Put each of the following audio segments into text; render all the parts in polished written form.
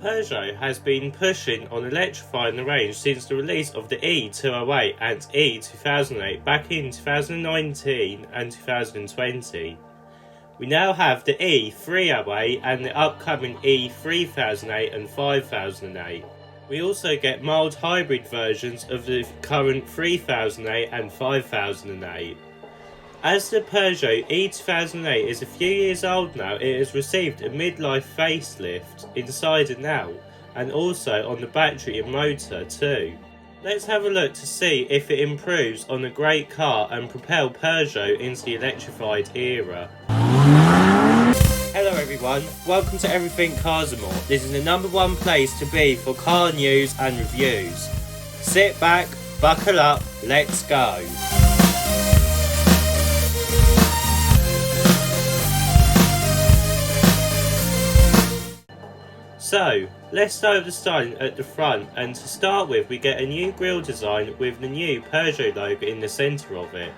Peugeot has been pushing on electrifying the range since the release of the E208 and E2008 back in 2019 and 2020. We now have the E308 and the upcoming E3008 and 5008. We also get mild hybrid versions of the current 3008 and 5008. As the Peugeot E2008 is a few years old now, it has received a midlife facelift inside and out, and also on the battery and motor too. Let's have a look to see if it improves on a great car and propel Peugeot into the electrified era. Hello everyone, welcome to Everything Cars and More. This is the #1 place to be for car news and reviews. Sit back, buckle up, let's go. So, let's start with the styling at the front, and to start with we get a new grille design with the new Peugeot logo in the centre of it.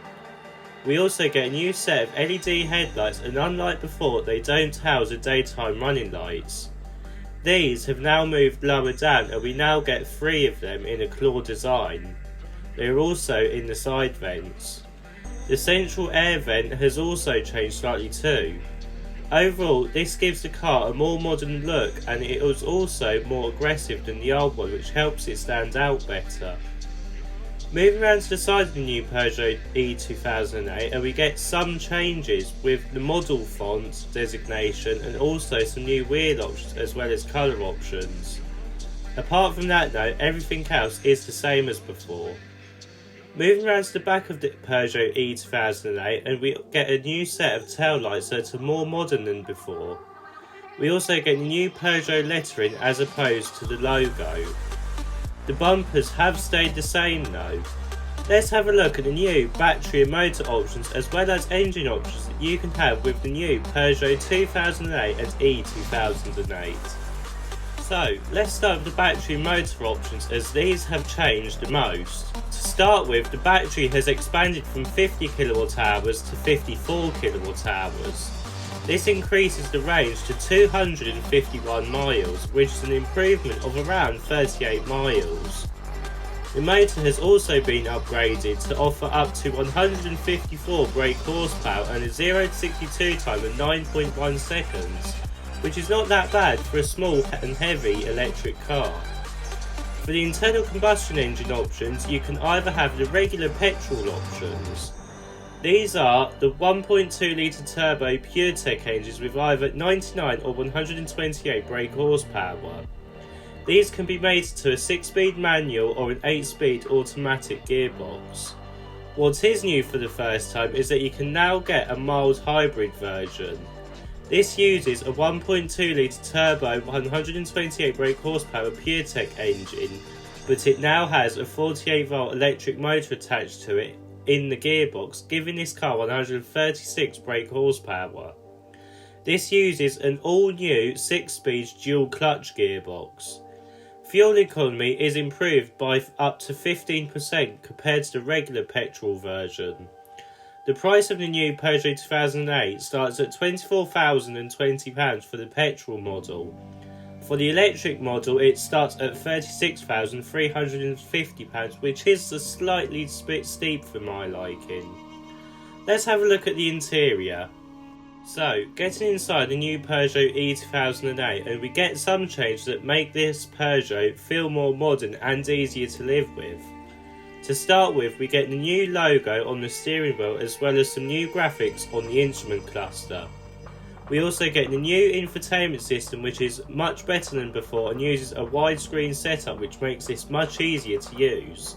We also get a new set of LED headlights, and unlike before they don't house the daytime running lights. These have now moved lower down and we now get 3 of them in a claw design. They are also in the side vents. The central air vent has also changed slightly too. Overall, this gives the car a more modern look, and it is also more aggressive than the old one, which helps it stand out better. Moving around to the side of the new Peugeot E2008, and we get some changes with the model font designation and also some new wheel options as well as colour options. Apart from that though, everything else is the same as before. Moving around to the back of the Peugeot E2008, and we get a new set of tail lights that are more modern than before. We also get the new Peugeot lettering as opposed to the logo. The bumpers have stayed the same though. Let's have a look at the new battery and motor options as well as engine options that you can have with the new Peugeot 2008 and E2008. So, let's start with the battery and motor options as these have changed the most. To start with, the battery has expanded from 50 kWh to 54 kWh. This increases the range to 251 miles, which is an improvement of around 38 miles. The motor has also been upgraded to offer up to 154 brake horsepower and a 0 to 62 time of 9.1 seconds. Which is not that bad for a small and heavy electric car. For the internal combustion engine options, you can either have the regular petrol options. These are the 1.2 litre turbo PureTech engines with either 99 or 128 brake horsepower. These can be mated to a 6-speed manual or an 8-speed automatic gearbox. What is new for the first time is that you can now get a mild hybrid version. This uses a 1.2 litre turbo 128 brake horsepower PureTech engine, but it now has a 48 volt electric motor attached to it in the gearbox, giving this car 136 brake horsepower. This uses an all new 6-speed dual clutch gearbox. Fuel economy is improved by up to 15% compared to the regular petrol version. The price of the new Peugeot 2008 starts at £24,020 for the petrol model. For the electric model it starts at £36,350, which is a slightly bit steep for my liking. Let's have a look at the interior. So, getting inside the new Peugeot E2008, and we get some changes that make this Peugeot feel more modern and easier to live with. To start with, we get the new logo on the steering wheel as well as some new graphics on the instrument cluster. We also get the new infotainment system, which is much better than before and uses a widescreen setup which makes this much easier to use.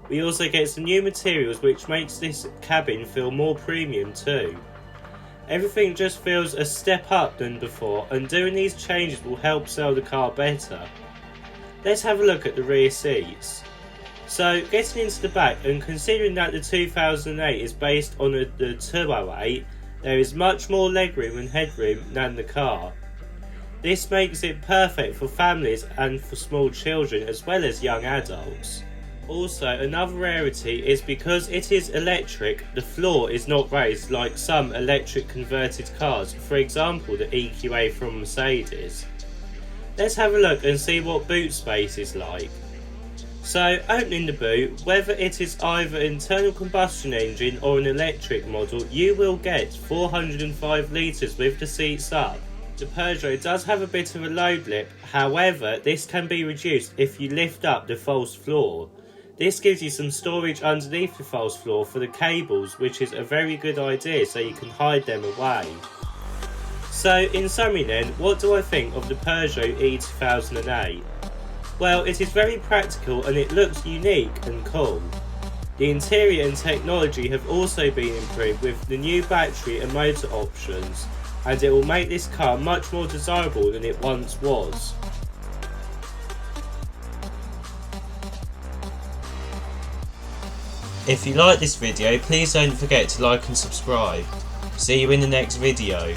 We also get some new materials which makes this cabin feel more premium too. Everything just feels a step up than before, and doing these changes will help sell the car better. Let's have a look at the rear seats. So, getting into the back, and considering that the 2008 is based on the 208, there is much more legroom and headroom than the car. This makes it perfect for families and for small children as well as young adults. Also, another rarity is because it is electric, the floor is not raised like some electric converted cars, for example the EQA from Mercedes. Let's have a look and see what boot space is like. So, opening the boot, whether it is either internal combustion engine or an electric model, you will get 405 litres with the seats up. The Peugeot does have a bit of a load lip, however this can be reduced if you lift up the false floor. This gives you some storage underneath the false floor for the cables, which is a very good idea so you can hide them away. So in summary then, what do I think of the Peugeot E2008? Well, it is very practical and it looks unique and cool. The interior and technology have also been improved with the new battery and motor options, and it will make this car much more desirable than it once was. If you like this video, please don't forget to like and subscribe. See you in the next video.